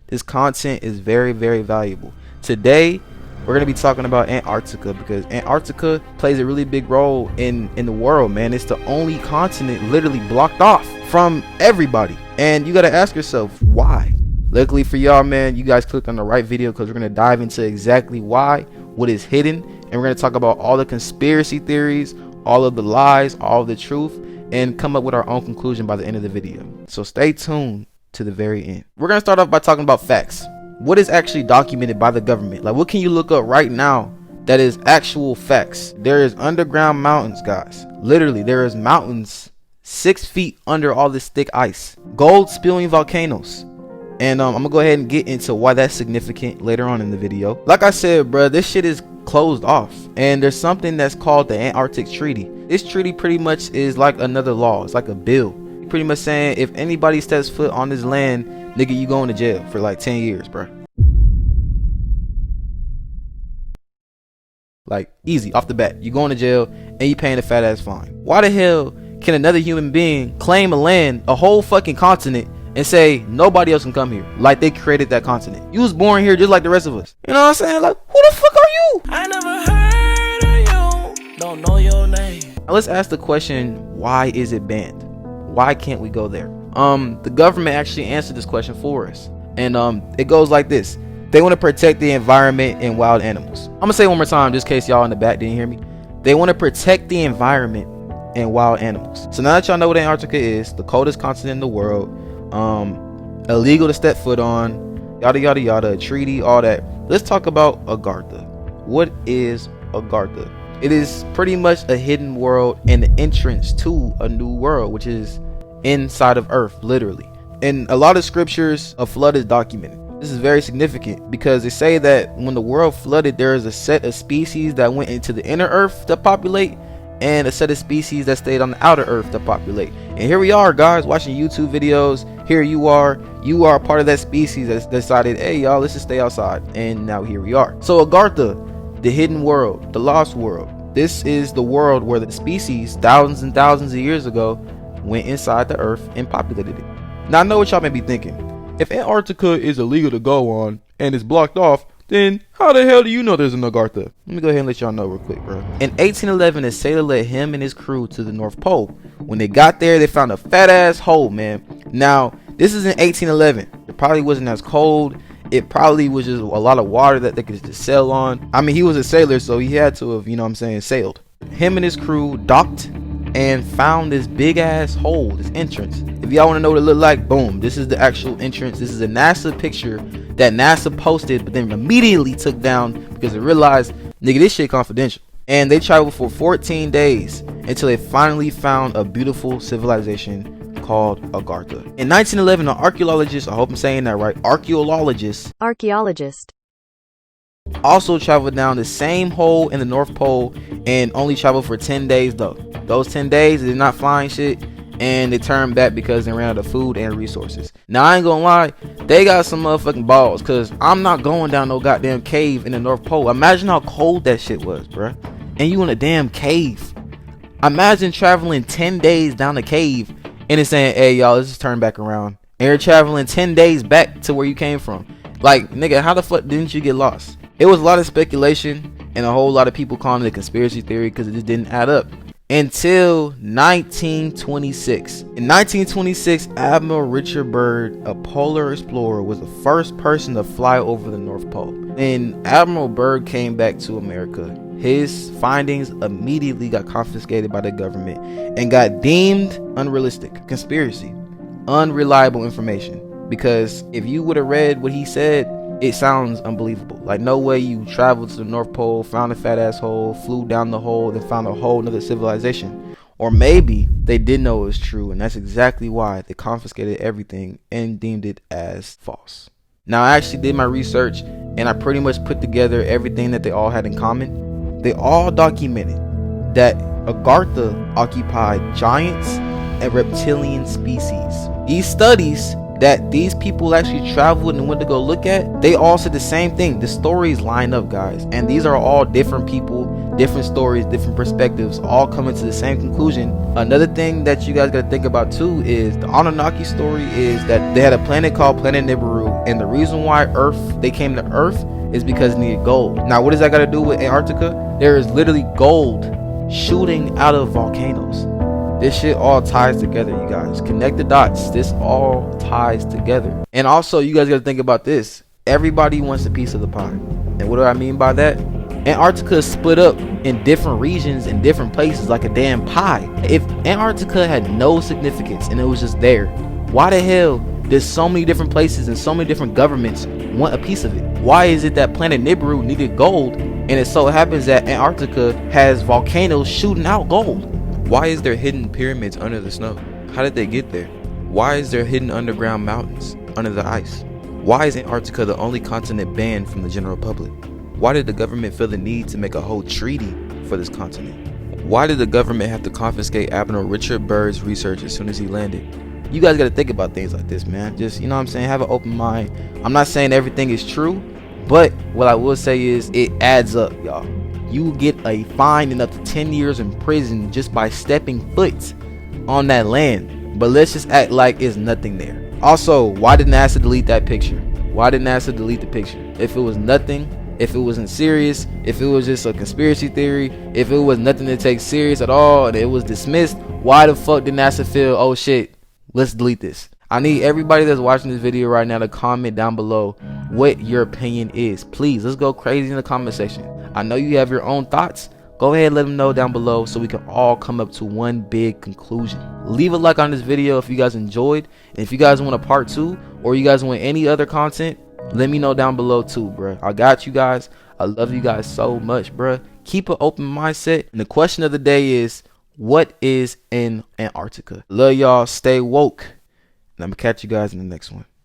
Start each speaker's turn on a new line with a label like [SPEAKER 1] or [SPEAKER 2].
[SPEAKER 1] This content is very, very valuable. Today, we're going to be talking about Antarctica, because Antarctica plays a really big role in the world, man. It's the only continent literally blocked off from everybody. And you got to ask yourself, why? Luckily for y'all, man, you guys clicked on the right video, because we're going to dive into exactly why, what is hidden, and we're going to talk about all the conspiracy theories, all of the lies, all of the truth, and come up with our own conclusion by the end of the video. So stay tuned to the very end. We're going to start off by talking about facts. What is actually documented by the government? Like, what can you look up right now that is actual facts? There is underground mountains, guys. Literally, there is mountains 6 feet under all this thick ice. Gold spewing volcanoes. And I'm gonna go ahead and get into why that's significant later on in the video. Like I said, bro, this shit is closed off. And there's something that's called the Antarctic Treaty. This treaty pretty much is like another law. It's like a bill. Pretty much saying, if anybody steps foot on this land, nigga, you going to jail for like 10 years, bro. Like, easy, off the bat. You going to jail and you paying a fat ass fine. Why the hell can another human being claim a land, a whole fucking continent, and say nobody else can come here? Like they created that continent. You was born here just like the rest of us. You know what I'm saying? Like, who the fuck are you? I never heard of you. Don't know your name. Now let's ask the question, why is it banned? Why can't we go there? The government actually answered this question for us. And it goes like this. They want to protect the environment and wild animals. I'm gonna say it one more time just in case y'all in the back didn't hear me. They want to protect the environment and wild animals. So now that y'all know what Antarctica is, the coldest continent in the world, illegal to step foot on, yada yada yada, a treaty, all that. Let's talk about Agartha. What is Agartha? It is pretty much a hidden world and the entrance to a new world, which is inside of Earth, literally. In a lot of scriptures, a flood is documented. This is very significant because they say that when the world flooded, there is a set of species that went into the inner Earth to populate, and a set of species that stayed on the outer Earth to populate. And here we are, guys, watching YouTube videos. Here you are part of that species that decided, hey y'all, let's just stay outside. And now here we are. So Agartha, the hidden world, the lost world. This is the world where the species thousands and thousands of years ago went inside the Earth and populated it. Now I know what y'all may be thinking. If Antarctica is illegal to go on and it's blocked off, then how the hell do you know there's an Agartha? Let me go ahead and let y'all know real quick, bro. In 1811, a sailor led him and his crew to the North Pole. When they got there, they found a fat ass hole, man. Now, this is in 1811. It probably wasn't as cold. It probably was just a lot of water that they could just sail on. I mean, he was a sailor, so he had to have, you know what I'm saying, sailed. Him and his crew docked and found this big ass hole, this entrance. If y'all want to know what it looked like, boom, this is the actual entrance. This is a NASA picture that NASA posted, but then immediately took down because they realized, nigga, this shit confidential. And they traveled for 14 days until they finally found a beautiful civilization called Agartha. In 1911, an archaeologist, I hope I'm saying that right, archaeologist also traveled down the same hole in the North Pole and only traveled for 10 days though. Those 10 days, they did not find shit, and they turned back because they ran out of food and resources. Now I ain't gonna lie, they got some motherfucking balls, cause I'm not going down no goddamn cave in the North Pole. Imagine how cold that shit was, bruh. And you in a damn cave. Imagine traveling 10 days down the cave and it's saying, hey y'all, let's just turn back around. And you're traveling 10 days back to where you came from. Like, nigga, how the fuck didn't you get lost? It was a lot of speculation and a whole lot of people calling it a conspiracy theory because it just didn't add up. Until 1926. In 1926, Admiral Richard Byrd, a polar explorer, was the first person to fly over the North Pole. When Admiral Byrd came back to America, his findings immediately got confiscated by the government and got deemed unrealistic, conspiracy, unreliable information. Because if you would have read what he said, it sounds unbelievable. Like, no way you traveled to the North Pole, found a fat ass hole, flew down the hole, then found a whole nother civilization. Or maybe they did know it was true, and that's exactly why they confiscated everything and deemed it as false. Now, I actually did my research, and I pretty much put together everything that they all had in common. They all documented that Agartha occupied giants and reptilian species. These studies that these people actually traveled and went to go look at, they all said the same thing. The stories line up, guys, and these are all different people, different stories, different perspectives, all coming to the same conclusion. Another thing that you guys gotta think about too is the Anunnaki story is that they had a planet called Planet Nibiru, and the reason why they came to Earth is because they needed gold. Now, what does that got to do with Antarctica? There is literally gold shooting out of volcanoes. This shit all ties together, you guys. Connect the dots. This all ties together. And also, you guys got to think about this. Everybody wants a piece of the pie. And what do I mean by that? Antarctica is split up in different regions and different places like a damn pie. If Antarctica had no significance and it was just there, why the hell there's so many different places and so many different governments want a piece of it? Why is it that Planet Nibiru needed gold and it so happens that Antarctica has volcanoes shooting out gold? Why is there hidden pyramids under the snow? How did they get there? Why is there hidden underground mountains under the ice? Why is Antarctica the only continent banned from the general public? Why did the government feel the need to make a whole treaty for this continent? Why did the government have to confiscate Admiral Richard Byrd's research as soon as he landed? You guys got to think about things like this, man. Just, you know what I'm saying, have an open mind. I'm not saying everything is true, but what I will say is it adds up, y'all. You get a fine and up to 10 years in prison just by stepping foot on that land. But let's just act like it's nothing there. Also, why did NASA delete that picture? Why did NASA delete the picture? If it was nothing, if it wasn't serious, if it was just a conspiracy theory, if it was nothing to take serious at all and it was dismissed, why the fuck did NASA feel, oh shit, let's delete this? I need everybody that's watching this video right now to comment down below what your opinion is. Please, let's go crazy in the comment section. I know you have your own thoughts. Go ahead and let them know down below so we can all come up to one big conclusion. Leave a like on this video if you guys enjoyed. And if you guys want a part 2 or you guys want any other content, let me know down below too, bruh. I got you guys. I love you guys so much, bruh. Keep an open mindset. And the question of the day is, what is in Antarctica? Love y'all. Stay woke. And I'm going to catch you guys in the next one.